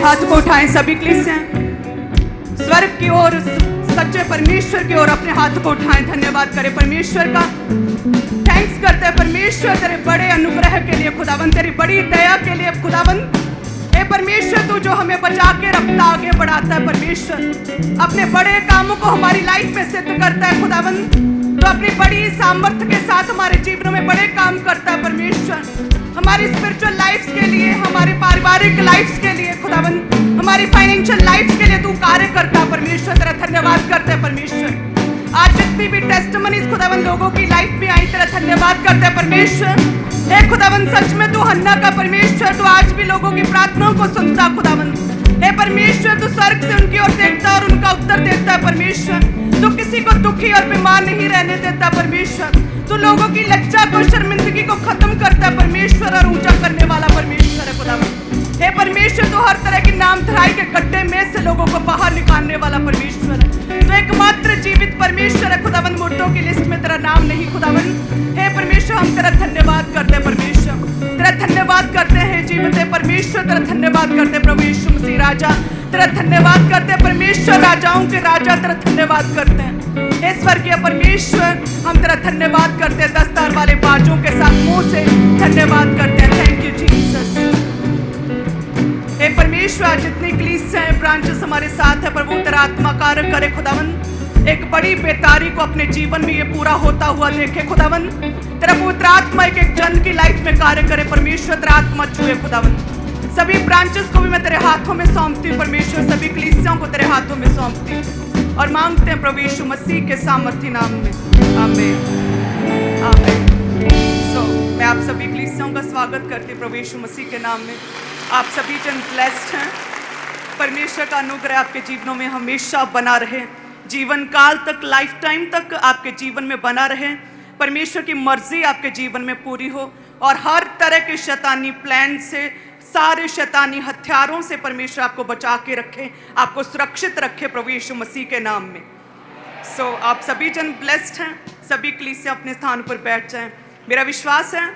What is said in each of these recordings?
हाथ को उठाएं सभी कलीसियां, स्वर्ग की ओर, सच्चे परमेश्वर की ओर अपने हाथ को उठाएं। धन्यवाद करें परमेश्वर का, थैंक्स करते हैं परमेश्वर तेरे बड़े अनुग्रह के लिए खुदावंद, तेरी बड़ी दया के लिए खुदावंद। हे परमेश्वर तू जो हमें बचा के रखता, आगे बढ़ाता है परमेश्वर, अपने बड़े कामों को हमारी लाइफ में सिद्ध करता है खुदावंद। तो अपनी बड़ी सामर्थ्य के साथ हमारे जीवनों में बड़े काम करता है परमेश्वर, हमारी स्पिरिचुअल लाइफ्स के लिए, हमारे पारिवारिक लाइफ्स के लिए खुदावंद, हमारी फाइनेंशियल लाइफ्स के लिए तू कार्य करता है परमेश्वर। तेरा धन्यवाद करते हैं परमेश्वर। आज जितनी भी टेस्टिमनीज खुदावंद लोगों की लाइफ में आई, तेरा धन्यवाद करते हैं परमेश्वर। हे खुदावंद सच में तू हन्ना का परमेश्वर, तू आज भी लोगों की प्रार्थनाओं को सुनता खुदावंद। हे परमेश्वर तू स्वर्ग से उनकी ओर देखता और उनका उत्तर देता है परमेश्वर। तू किसी को दुखी और बीमार नहीं रहने देता परमेश्वर। तू लोगों की लज्जा को, शर्मिंदगी को खत्म करता है परमेश्वर और ऊंचा करने वाला परमेश्वर है खुदावंद। हे परमेश्वर तू हर तरह की नामधराई के गड्ढे में से लोगों को बाहर निकालने वाला परमेश्वर है। तो एकमात्र जीवित परमेश्वर है खुदावंद, मुर्दों की लिस्ट में तेरा नाम नहीं खुदावंद। हे परमेश्वर हम तेरा धन्यवाद करते हैं परमेश्वर, तेरा धन्यवाद करते हैं जीवित है परमेश्वर, तेरा धन्यवाद करते हैं प्रभु यीशु मसीह राजा, तेरा धन्यवाद करते हैं परमेश्वर, राजाओं के राजा तेरा धन्यवाद करते हैं। हे स्वर्गीय परमेश्वर हम तेरा धन्यवाद करते हैं, 10 तार वाले बाजों के साथ मुंह से धन्यवाद करते हैं। Thank you Jesus. हे परमेश्वर जितनी कलीसियां हैं, ब्रांचेस हमारे साथ है प्रभु, तेरा आत्मा कार्य करे खुदावंद। एक बड़ी बेतारी को अपने जीवन में ये पूरा होता हुआ देखे खुदावंद। तेरा पवित्र आत्मा एक एक जन की लाइफ में कार्य करे परमेश्वर, तेरा आत्मा छुए खुदावंद। सभी ब्रांचेस को भी मैं तेरे हाथों में सौंपती हूँ परमेश्वर, सभी कलीसियाओं को तेरे हाथों में सौंपती हूँ और मांगते हैं प्रभु यीशु मसीह के सामर्थी नाम में, आमीन आमीन। मैं आप सभी कलीसियाओं का स्वागत करती हूँ प्रभु यीशु मसीह के नाम में। आप सभी जन ब्लेस्ड हैं, परमेश्वर का अनुग्रह आपके जीवनों में हमेशा बना रहे, जीवन काल तक, लाइफ टाइम तक आपके जीवन में बना रहे। परमेश्वर की मर्जी आपके जीवन में पूरी हो और हर तरह के शैतानी प्लान से, सारे शैतानी हथियारों से परमेश्वर आपको बचा के रखे, आपको सुरक्षित रखे प्रभु यीशु मसीह के नाम में। आप सभी जन ब्लेस्ड हैं, सभी कलीसिया अपने स्थान पर बैठ जाएं। मेरा विश्वास है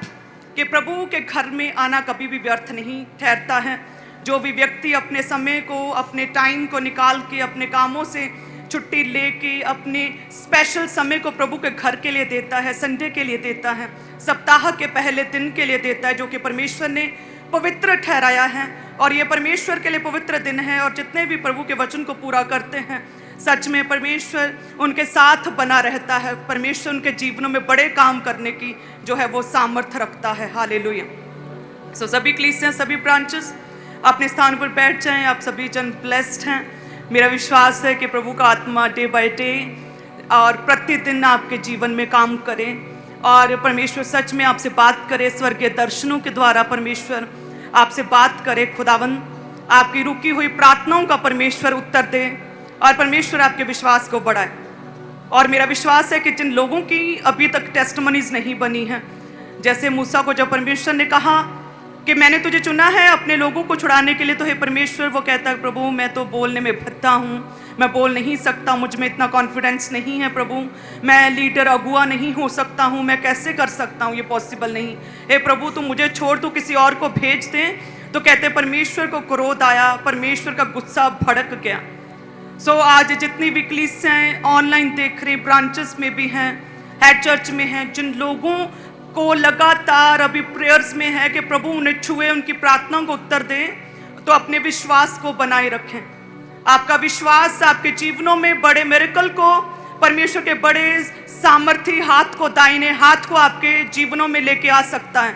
कि प्रभु के घर में आना कभी भी व्यर्थ नहीं ठहरता है। जो भी व्यक्ति अपने समय को, अपने टाइम को निकाल के, अपने कामों से छुट्टी लेके अपने स्पेशल समय को प्रभु के घर के लिए देता है, संडे के लिए देता है, सप्ताह के पहले दिन के लिए देता है, जो कि परमेश्वर ने पवित्र ठहराया है और ये परमेश्वर के लिए पवित्र दिन है। और जितने भी प्रभु के वचन को पूरा करते हैं, सच में परमेश्वर उनके साथ बना रहता है। परमेश्वर उनके जीवनों में बड़े काम करने की जो है वो सामर्थ्य रखता है। हालेलुया। सभी कलीसियां, सभी ब्रांचेस अपने स्थान पर बैठ जाएं। आप सभी जन ब्लेस्ड हैं। मेरा विश्वास है कि प्रभु का आत्मा डे बाय डे और प्रतिदिन आपके जीवन में काम करे और परमेश्वर सच में आपसे बात करे, स्वर्गीय दर्शनों के द्वारा परमेश्वर आपसे बात करे। खुदावंद आपकी रुकी हुई प्रार्थनाओं का परमेश्वर उत्तर दे और परमेश्वर आपके विश्वास को बढ़ाए। और मेरा विश्वास है कि जिन लोगों की अभी तक टेस्टिमनीज नहीं बनी है, जैसे मूसा को जब परमेश्वर ने कहा कि मैंने तुझे चुना है अपने लोगों को छुड़ाने के लिए, तो हे परमेश्वर वो कहता है प्रभु मैं तो बोलने में भद्दा हूँ, मैं बोल नहीं सकता, मुझ में इतना कॉन्फिडेंस नहीं है प्रभु, मैं लीडर अगुआ नहीं हो सकता हूँ, मैं कैसे कर सकता हूँ, ये पॉसिबल नहीं। हे प्रभु तू मुझे छोड़, तू किसी और को भेज दे। तो कहते परमेश्वर को क्रोध आया, परमेश्वर का गुस्सा भड़क गया। आज जितनी भी कलीसियां ऑनलाइन देख रहे, ब्रांचेस में भी हैं, हेड चर्च में हैं, जिन लोगों को लगातार अभी प्रेयर्स में है कि प्रभु उन्हें छुए, उनकी प्रार्थनाओं को उत्तर दे, तो अपने विश्वास को बनाए रखें। आपका विश्वास आपके जीवनों में बड़े मिरेकल को, परमेश्वर के बड़े सामर्थी हाथ को, दाहिने हाथ को आपके जीवनों में लेके आ सकता है।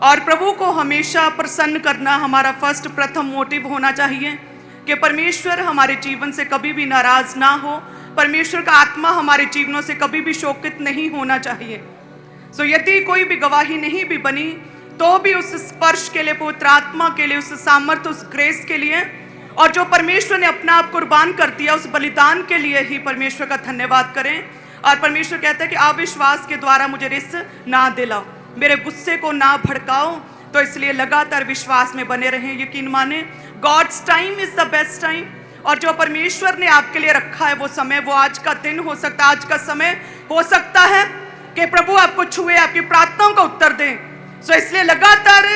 और प्रभु को हमेशा प्रसन्न करना हमारा प्रथम मोटिव होना चाहिए कि परमेश्वर हमारे जीवन से कभी भी नाराज ना हो, परमेश्वर का आत्मा हमारे जीवनों से कभी भी शोकित नहीं होना चाहिए। यदि कोई भी गवाही नहीं भी बनी तो भी उस स्पर्श के लिए, पवित्र आत्मा के लिए, उस सामर्थ्य, उस ग्रेस के लिए, और जो परमेश्वर ने अपना आप कुर्बान कर दिया उस बलिदान के लिए ही परमेश्वर का धन्यवाद करें। और परमेश्वर कहता है कि अविश्वास के द्वारा मुझे रिस ना दिलाओ, मेरे गुस्से को ना भड़काओ। तो इसलिए लगातार विश्वास में बने रहें। यकीन माने God's time is the best time. और जो परमेश्वर ने आपके लिए रखा है वो समय, वो आज का दिन हो सकता है, आज का समय हो सकता है कि प्रभु आपको छुए, आपकी प्रार्थनाओं का उत्तर दें। इसलिए लगातार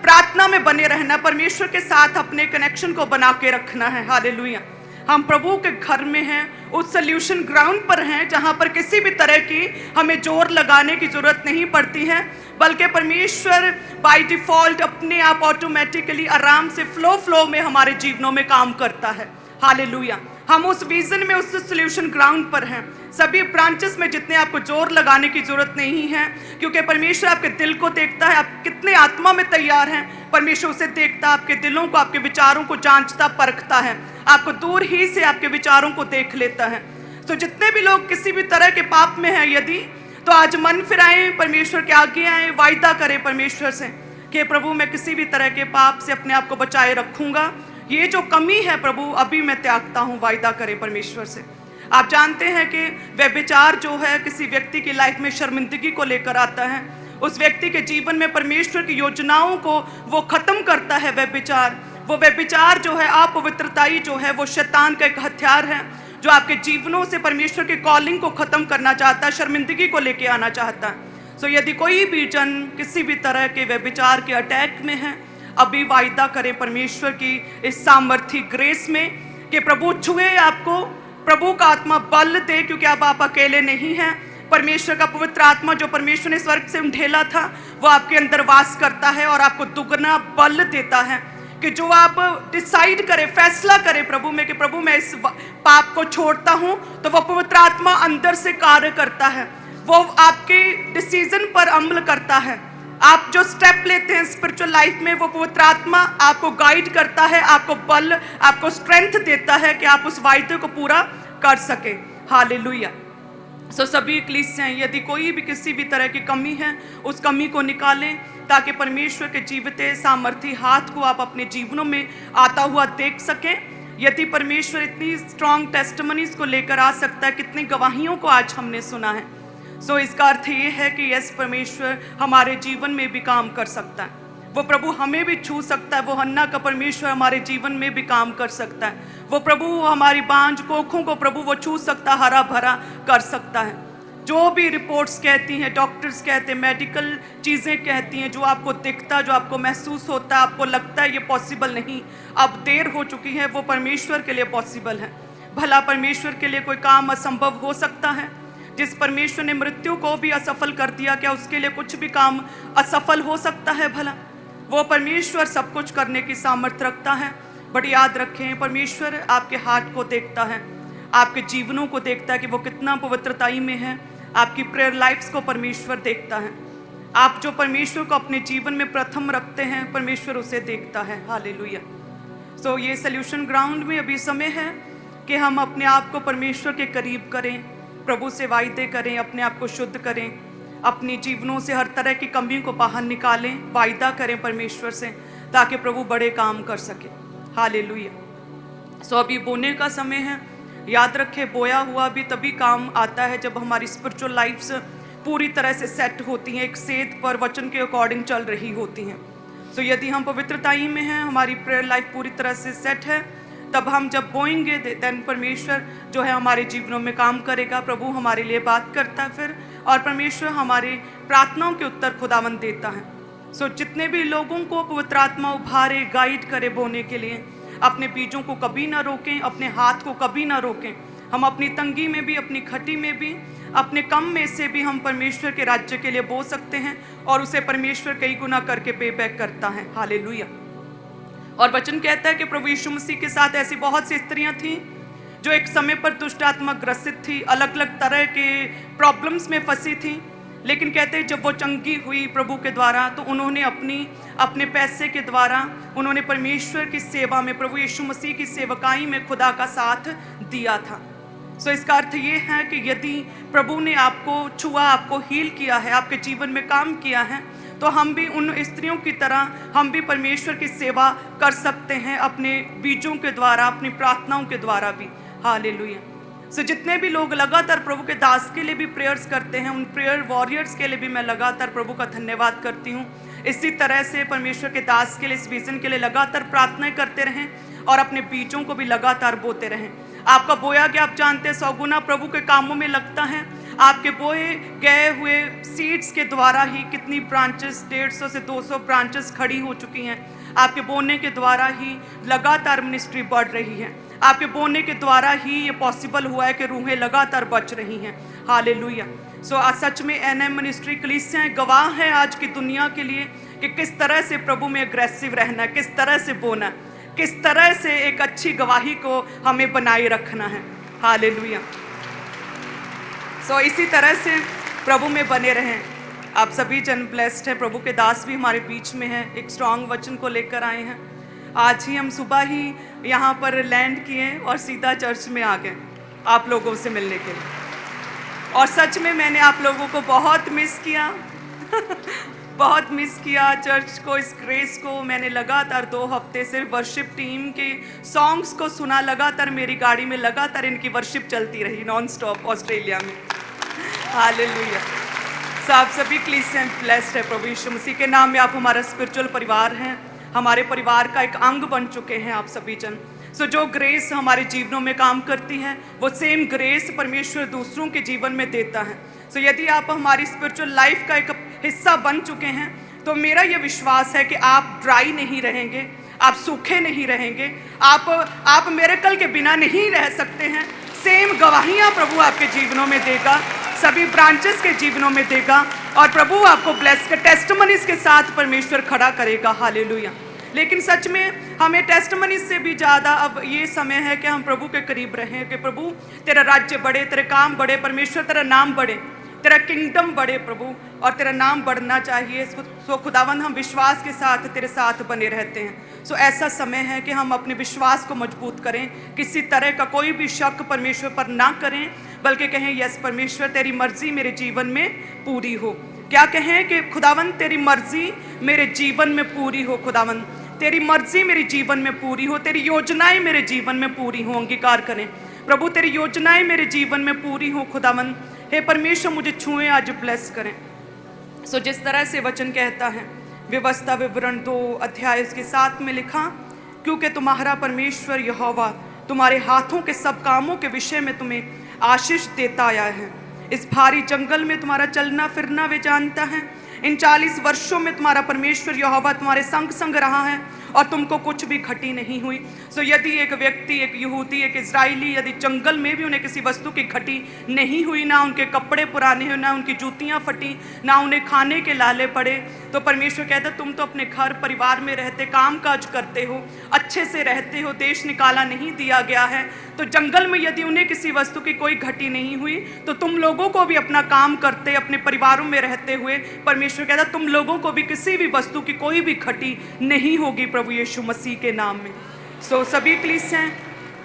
प्रार्थना में बने रहना, परमेश्वर के साथ अपने कनेक्शन को बना के रखना है। हालेलुया। हम प्रभु के घर में हैं, उस सोल्यूशन ग्राउंड पर हैं जहां पर किसी भी तरह की हमें जोर लगाने की जरूरत नहीं पड़ती है, बल्कि परमेश्वर बाय डिफॉल्ट अपने आप ऑटोमेटिकली आराम से फ्लो में हमारे जीवनों में काम करता है। हालेलुया। हम उस विजन में, उस सोल्यूशन ग्राउंड पर हैं। सभी ब्रांचेस में जितने आपको जोर लगाने की जरूरत नहीं है, क्योंकि परमेश्वर आपके दिल को देखता है, आप कितने आत्मा में तैयार हैं। परमेश्वर उसे देखता, आपके दिलों को, आपके विचारों को जांचता, परखता है, आपको दूर ही से आपके विचारों को देख लेता है। तो जितने भी लोग किसी भी तरह के पाप में हैं यदि, तो आज मन फिराएं, परमेश्वर के आगे आए, वायदा करें परमेश्वर से कि प्रभु मैं किसी भी तरह के पाप से अपने आप को बचाए रखूंगा। ये जो कमी है प्रभु अभी मैं त्यागता हूँ, वायदा करें परमेश्वर से। आप जानते हैं कि व्यभिचार जो है किसी व्यक्ति की लाइफ में शर्मिंदगी को लेकर आता है। उस व्यक्ति के जीवन में परमेश्वर की योजनाओं को वो खत्म करता है। व्यभिचार, वो व्यभिचार जो है, अपवित्रताई जो है, वो शैतान का एक हथियार है जो आपके जीवनों से परमेश्वर के कॉलिंग को खत्म करना चाहता है, शर्मिंदगी को लेके आना चाहता है। सो यदि कोई भी जन किसी भी तरह के व्यभिचार के अटैक में है, अभी वायदा करें परमेश्वर की इस सामर्थी ग्रेस में कि प्रभु छुए आपको, प्रभु का आत्मा बल दे, क्योंकि अब आप अकेले नहीं हैं। परमेश्वर का पवित्र आत्मा जो परमेश्वर ने स्वर्ग से उंडेला था वो आपके अंदर वास करता है और आपको दुगना बल देता है कि जो आप डिसाइड करें, फैसला करें प्रभु में कि प्रभु मैं इस पाप को छोड़ता हूं, तो वो पवित्र आत्मा अंदर से कार्य करता है, वो आपके डिसीजन पर अमल करता है। आप जो स्टेप लेते हैं स्पिरिचुअल लाइफ में, वो पवित्र आत्मा आपको गाइड करता है, आपको बल, आपको स्ट्रेंथ देता है कि आप उस वायदे को पूरा कर सके। हालेलुया। सो सभी कलीसियाएं, यदि कोई भी किसी भी तरह की कमी है, उस कमी को निकालें ताकि परमेश्वर के जीवित सामर्थी हाथ को आप अपने जीवनों में आता हुआ देख सकें। यदि परमेश्वर इतनी स्ट्रॉन्ग टेस्टिमनीज को लेकर आ सकता है, कितनी गवाहियों को आज हमने सुना है, सो इसका अर्थ ये है कि यस, परमेश्वर हमारे जीवन में भी काम कर सकता है। वो प्रभु हमें भी छू सकता है। वो हन्ना का परमेश्वर हमारे जीवन में भी काम कर सकता है। वो प्रभु हमारी बांझ कोखों को प्रभु वो छू सकता, हरा भरा कर सकता है। जो भी रिपोर्ट्स कहती हैं, डॉक्टर्स कहते हैं, मेडिकल चीज़ें कहती हैं, जो आपको दिखता, जो आपको महसूस होता है, आपको लगता है ये पॉसिबल नहीं, अब देर हो चुकी है, वो परमेश्वर के लिए पॉसिबल है। भला परमेश्वर के लिए कोई काम असंभव हो सकता है? जिस परमेश्वर ने मृत्यु को भी असफल कर दिया, क्या उसके लिए कुछ भी काम असफल हो सकता है? भला वो परमेश्वर सब कुछ करने की सामर्थ्य रखता है। बट याद रखें, परमेश्वर आपके हार्ट को देखता है, आपके जीवनों को देखता है कि वो कितना पवित्रताई में है। आपकी प्रेयर लाइफ्स को परमेश्वर देखता है। आप जो परमेश्वर को अपने जीवन में प्रथम रखते हैं, परमेश्वर उसे देखता है। हालेलुया। सो ये सोल्यूशन ग्राउंड में अभी समय है कि हम अपने आप को परमेश्वर के करीब करें, प्रभु से वायदे करें, अपने आप को शुद्ध करें, अपनी जीवनों से हर तरह की कमी को बाहर निकालें, वायदा करें परमेश्वर से, ताकि प्रभु बड़े काम कर सके। हालेलुया। सो अभी बोने का समय है। याद रखें, बोया हुआ भी तभी काम आता है जब हमारी स्पिरिचुअल लाइफ्स पूरी तरह से सेट होती हैं, एक सेध पर वचन के अकॉर्डिंग चल रही होती हैं। सो यदि हम पवित्रताई में हैं, हमारी प्रेयर लाइफ पूरी तरह से सेट है, तब हम जब बोएंगे देन परमेश्वर जो है हमारे जीवनों में काम करेगा। प्रभु हमारे लिए बात करता है फिर, और परमेश्वर हमारे प्रार्थनाओं के उत्तर खुदावंद देता है। सो जितने भी लोगों को पवित्र आत्मा उभारे, गाइड करे बोने के लिए, अपने बीजों को कभी ना रोकें, अपने हाथ को कभी ना रोकें। हम अपनी तंगी में भी, अपनी खटी में भी, अपने कम में से भी हम परमेश्वर के राज्य के लिए बो सकते हैं, और उसे परमेश्वर कई गुना करके पे बैक करता है। हालेलुया। और वचन कहता है कि प्रभु यीशु मसीह के साथ ऐसी बहुत सी स्त्रियां थीं जो एक समय पर दुष्ट आत्मा ग्रसित थी, अलग अलग तरह के प्रॉब्लम्स में फंसी थी, लेकिन कहते हैं जब वो चंगी हुई प्रभु के द्वारा, तो उन्होंने अपने पैसे के द्वारा उन्होंने परमेश्वर की सेवा में, प्रभु यीशु मसीह की सेवकाई में खुदा का साथ दिया था। सो इसका अर्थ ये है कि यदि प्रभु ने आपको छुआ, आपको हील किया है, आपके जीवन में काम किया है, तो हम भी उन स्त्रियों की तरह हम भी परमेश्वर की सेवा कर सकते हैं, अपने बीजों के द्वारा, अपनी प्रार्थनाओं के द्वारा भी। हालेलुया। सो जितने भी लोग लगातार प्रभु के दास के लिए भी प्रेयर्स करते हैं, उन प्रेयर वॉरियर्स के लिए भी मैं लगातार प्रभु का धन्यवाद करती हूँ। इसी तरह से परमेश्वर के दास के लिए, इस विजन के लिए लगातार प्रार्थनाएं करते रहें और अपने बीजों को भी लगातार बोते रहें। आपका बोया कि आप जानते हैं 100 गुना प्रभु के कामों में लगता है। आपके बोए गए हुए सीड्स के द्वारा ही कितनी ब्रांचेस, 150 से 200 ब्रांचेस खड़ी हो चुकी हैं। आपके बोने के द्वारा ही लगातार मिनिस्ट्री बढ़ रही है। आपके बोने के द्वारा ही ये पॉसिबल हुआ है कि रूहें लगातार बच रही हैं। हालेलुया। सच में एनएम मिनिस्ट्री कलीसियाएं गवाह है आज की दुनिया के लिए कि किस तरह से प्रभु में अग्रेसिव रहना है, किस तरह से बोना, किस तरह से एक अच्छी गवाही को हमें बनाए रखना है। हालेलुया। इसी तरह से प्रभु में बने रहें। आप सभी जन ब्लेस्ड हैं। प्रभु के दास भी हमारे बीच में हैं, एक स्ट्रॉन्ग वचन को लेकर आए हैं। आज ही हम सुबह ही यहाँ पर लैंड किए और सीधा चर्च में आ गए आप लोगों से मिलने के लिए। और सच में मैंने आप लोगों को बहुत मिस किया बहुत मिस किया चर्च को, इस ग्रेस को। मैंने लगातार 2 हफ्ते से वर्शिप टीम के सॉन्ग्स को सुना। लगातार मेरी गाड़ी में लगातार इनकी वर्शिप चलती रही नॉन स्टॉप ऑस्ट्रेलिया में। हालेलुया। आप सभी कलीसियां ब्लेस्ड है प्रभु यीशु मसीह के नाम में। आप हमारा स्पिरिचुअल परिवार हैं, हमारे परिवार का एक अंग बन चुके हैं आप सभी जन। जो ग्रेस हमारे जीवनों में काम करती है वो सेम ग्रेस परमेश्वर दूसरों के जीवन में देता है। यदि आप हमारी स्पिरिचुअल लाइफ का एक हिस्सा बन चुके हैं तो मेरा ये विश्वास है कि आप ड्राई नहीं रहेंगे, आप सूखे नहीं रहेंगे, आप मिरेकल के बिना नहीं रह सकते हैं। सेम गवाहियाँ प्रभु आपके जीवनों में देगा, सभी ब्रांचेस के जीवनों में देगा, और प्रभु आपको ब्लेस कर टेस्टिमनीज के साथ परमेश्वर खड़ा करेगा। हालेलुया। लेकिन सच में हमें टेस्टिमनीज से भी ज़्यादा अब ये समय है कि हम प्रभु के करीब रहें, कि प्रभु तेरा राज्य बढ़े, तेरे काम बढ़े, परमेश्वर तेरा नाम बढ़े, तेरा किंगडम बढ़े प्रभु, और तेरा नाम बढ़ना चाहिए। खुदावंद हम विश्वास के साथ तेरे साथ बने रहते हैं। ऐसा समय है कि हम अपने विश्वास को मजबूत करें, किसी तरह का कोई भी शक परमेश्वर पर ना करें, बल्कि कहें यस परमेश्वर तेरी मर्जी मेरे जीवन में पूरी हो। क्या कहें कि खुदावंद तेरी मर्जी मेरे जीवन में पूरी हो, खुदावंद तेरी मर्जी मेरे जीवन में पूरी हो, तेरी योजनाएं मेरे जीवन में पूरी हो। अंगीकार करें प्रभु तेरी योजनाएं मेरे जीवन में पूरी हो। खुदावंद हे परमेश्वर मुझे छुएं, आज ब्लेस करें। जिस तरह से वचन कहता है व्यवस्था विवरण 2 अध्याय उसके 7 में लिखा, क्योंकि तुम्हारा परमेश्वर यहोवा तुम्हारे हाथों के सब कामों के विषय में तुम्हें आशीष देता आया है। इस भारी जंगल में तुम्हारा चलना फिरना वे जानता है। इन 40 वर्षों में तुम्हारा परमेश्वर यहोवा तुम्हारे संग संग रहा है और तुमको कुछ भी घटी नहीं हुई। यदि एक व्यक्ति, एक यहूदी, एक इजराइली यदि जंगल में भी उन्हें किसी वस्तु की घटी नहीं हुई, ना उनके कपड़े पुराने हुए, ना उनकी जूतियां फटी, ना उन्हें खाने के लाले पड़े, तो परमेश्वर कहता तुम तो अपने घर परिवार में रहते, काम काज करते हो, अच्छे से रहते हो, देश निकाला नहीं दिया गया है, तो जंगल में यदि उन्हें किसी वस्तु की कोई घटी नहीं हुई तो तुम लोगों को भी अपना काम करते, अपने परिवारों में रहते हुए परमेश्वर कहता तुम लोगों को भी किसी भी वस्तु की कोई भी घटी नहीं होगी प्रभु यीशु मसीह के नाम में। सभी कलीसियां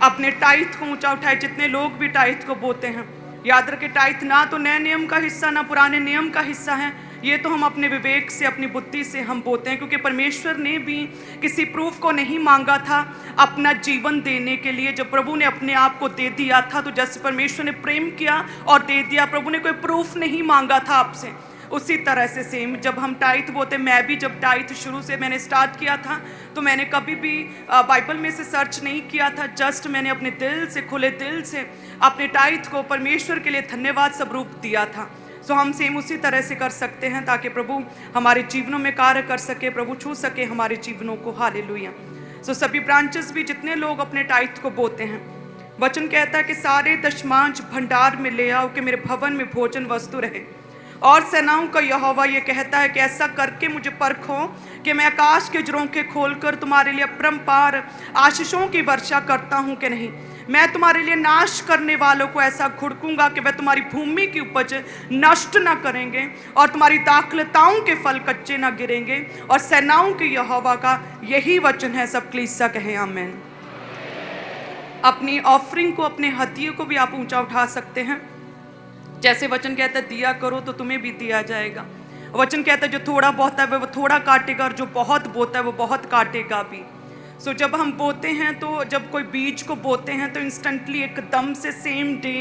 अपने टाइथ को ऊंचा उठाए। जितने लोग भी टाइथ को बोते हैं, याद रखे टाइथ ना तो नए नियम का हिस्सा ना पुराने नियम का हिस्सा है, ये तो हम अपने विवेक से, अपनी बुद्धि से हम बोते हैं, क्योंकि परमेश्वर ने भी किसी प्रूफ को नहीं मांगा था अपना जीवन देने के लिए। जब प्रभु ने अपने आप को दे दिया था तो जैसे परमेश्वर ने प्रेम किया और दे दिया, प्रभु ने कोई प्रूफ नहीं मांगा था आपसे। उसी तरह से सेम जब हम टाइथ बोते, मैं भी जब टाइथ शुरू से मैंने स्टार्ट किया था तो मैंने कभी भी बाइबल में से सर्च नहीं किया था, जस्ट मैंने अपने दिल से, खुले दिल से अपने टाइथ को परमेश्वर के लिए धन्यवाद स्वरूप दिया था। हम सेम उसी तरह से कर सकते हैं ताकि प्रभु हमारे जीवनों में कार्य कर सके, प्रभु छू सके हमारे जीवनों को। हालेलुया। सभी ब्रांचेस भी जितने लोग अपने टाइथ को बोते हैं, वचन कहता है कि सारे दशमांश भंडार में ले आओ कि मेरे भवन में भोजन वस्तु रहे। और सेनाओं का यहोवा ये कहता है कि ऐसा करके मुझे परखो कि मैं आकाश के झरोखे खोलकर तुम्हारे लिए अपरंपार आशीषों की वर्षा करता हूँ कि नहीं। मैं तुम्हारे लिए नाश करने वालों को ऐसा घुड़कूंगा कि वह तुम्हारी भूमि की उपज नष्ट ना करेंगे और तुम्हारी दाखलताओं के फल कच्चे ना गिरेंगे। और सेनाओं के यहोवा का यही वचन है। सब कलीसिया कहें आमीन। अपनी ऑफरिंग को, अपने हदिये को भी आप ऊंचा उठा सकते हैं। जैसे वचन कहता है दिया करो तो तुम्हें भी दिया जाएगा। वचन कहता है जो थोड़ा बोता है वो थोड़ा काटेगा और जो बहुत बोता है वो बहुत काटेगा भी। जब हम बोते हैं तो जब कोई बीज को बोते हैं तो इंस्टेंटली एकदम से सेम डे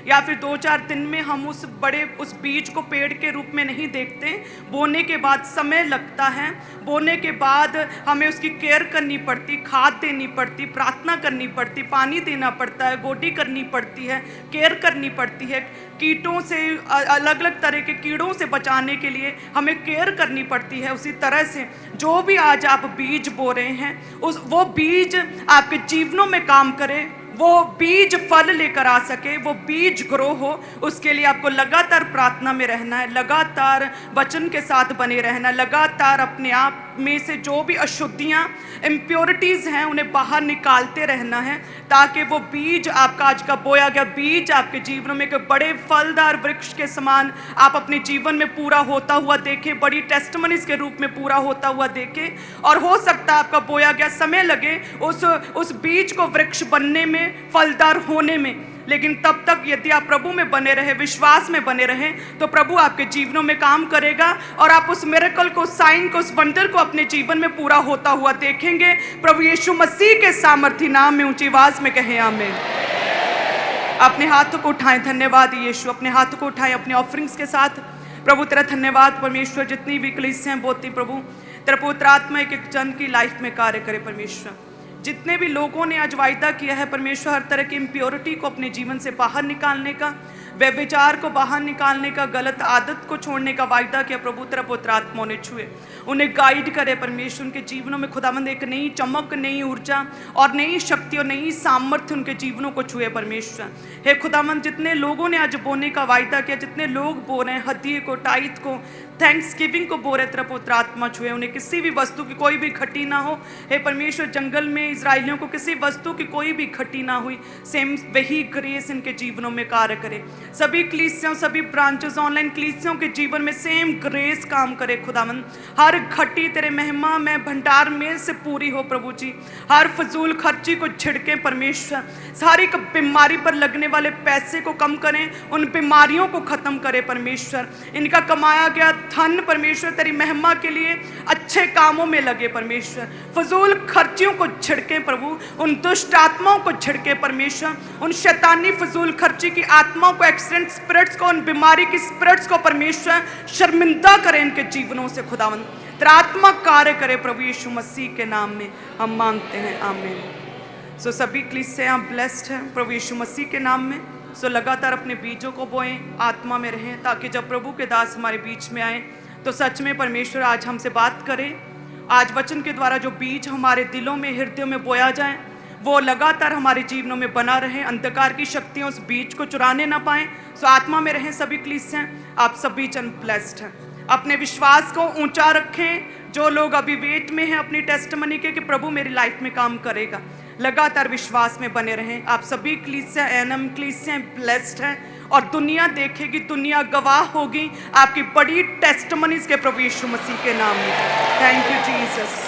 या फिर 2-4 दिन में हम उस बीज को पेड़ के रूप में नहीं देखते। बोने के बाद समय लगता है, बोने के बाद हमें उसकी केयर करनी पड़ती, खाद देनी पड़ती, प्रार्थना करनी पड़ती, पानी देना पड़ता है, गोडी करनी पड़ती है, केयर करनी पड़ती है। कीटों से, अलग अलग तरह के कीड़ों से बचाने के लिए हमें केयर करनी पड़ती है। उसी तरह से जो भी आज आप बीज बो रहे हैं, वो बीज आपके जीवनों में काम करे, वो बीज फल लेकर आ सके, वो बीज ग्रो हो, उसके लिए आपको लगातार प्रार्थना में रहना है, लगातार वचन के साथ बने रहना, लगातार अपने आप में से जो भी अशुद्धियाँ, इम्प्योरिटीज़ हैं, उन्हें बाहर निकालते रहना है, ताकि वो बीज आपका आज का बोया गया बीज आपके जीवन में एक बड़े फलदार वृक्ष के समान आप अपने जीवन में पूरा होता हुआ देखें, बड़ी टेस्टमनीज के रूप में पूरा होता हुआ देखें। और हो सकता है आपका बोया गया समय लगे उस बीज को वृक्ष बनने में, फलदार होने में, लेकिन तब तक यदि आप प्रभु में बने रहे, विश्वास में बने रहे, तो प्रभु आपके जीवनों में काम करेगा और आप उस मिरेकल को, साइन को, उस वंडर को अपने जीवन में पूरा होता हुआ देखेंगे। प्रभु यीशु मसीह के सामर्थी नाम में ऊंची आवाज में कहें आमीन। अपने हाथों को उठाएं, धन्यवाद यीशु। अपने हाथों को उठाएं अपने ऑफरिंग्स के साथ। प्रभु तेरा धन्यवाद परमेश्वर, जितनी भी कलीसियां हैं बोलती प्रभु तेरा पवित्र आत्मा एक एक जन की लाइफ में कार्य करे परमेश्वर। जितने भी लोगों ने आज वायदा किया है परमेश्वर, हर तरह की इम्प्योरिटी को अपने जीवन से बाहर निकालने का, व्यभिचार को बाहर निकालने का, गलत आदत को छोड़ने का वायदा किया, प्रभु तेरा पवित्र आत्मा उन्हें छुए, उन्हें गाइड करे परमेश्वर। उनके जीवनों में खुदावंद एक नई चमक, नई ऊर्जा और नई शक्ति और नई सामर्थ्य उनके जीवनों को छुए परमेश्वर। हे खुदावंद, जितने लोगों ने आज बोने का वायदा किया, जितने लोग बो रहे हैं, हदिये को, टाइथ को, थैंक्स गिविंग को बो रहे, तेरा पवित्र आत्मा छुए, उन्हें किसी भी वस्तु की कोई भी घटी ना हो। हे परमेश्वर, जंगल में इजराइलियों को किसी वस्तु की कोई भी घटी ना हुई, सेम वही ग्रेस इनके जीवनों में कार्य करे। सभी कलीसियों, सभी ब्रांचेस, ऑनलाइन कलीसियों के जीवन में सेम ग्रेस काम करे खुदावंद। हर घटी तेरे महिमा में, भंडार में से पूरी हो प्रभु जी। हर फजूल खर्ची को छिड़के परमेश्वर। सारी बीमारी पर लगने वाले पैसे को कम करें, उन बीमारियों को खत्म करे परमेश्वर। इनका कमाया गया धन परमेश्वर तेरी महिमा के लिए अच्छे कामों में लगे परमेश्वर। फजूल खर्चियों को छिड़के प्रभु, उन दुष्ट आत्माओं को छिड़के परमेश्वर, उन शैतानी फजूल खर्ची की आत्माओं को, एक्सीडेंट स्पिरिट्स को, उन बीमारी की स्पिरिट्स को परमेश्वर शर्मिंदा करे इनके जीवनों से खुदावंद। तेरा आत्मा कार्य करे प्रभु यीशु मसीह के नाम में हम मांगते हैं आमीन। सो सभी कलीसियां ब्लेस्ड हैं प्रभु यीशु मसीह के नाम में। सो लगातार अपने बीजों को बोएं, आत्मा में रहें, ताकि जब प्रभु के दास हमारे बीच में आए तो सच में परमेश्वर आज हमसे बात करे। आज वचन के द्वारा जो बीज हमारे दिलों में, हृदयों में बोया जाए, वो लगातार हमारे जीवनों में बना रहे, अंधकार की शक्तियाँ उस बीज को चुराने ना पाएं। सो आत्मा में रहें सभी कलीसियां। आप सभी जन ब्लेस्ड हैं। अपने विश्वास को ऊंचा रखें। जो लोग अभी वेट में हैं अपनी टेस्टमनी के कि प्रभु मेरी लाइफ में काम करेगा, लगातार विश्वास में बने रहें। आप सभी कलीसिया, एनएम कलीसिया ब्लेस्ड हैं और दुनिया देखेगी, दुनिया गवाह होगी आपकी बड़ी टेस्टमनीज के प्रभु यीशु मसीह के नाम में। Thank you Jesus,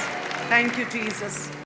thank you Jesus.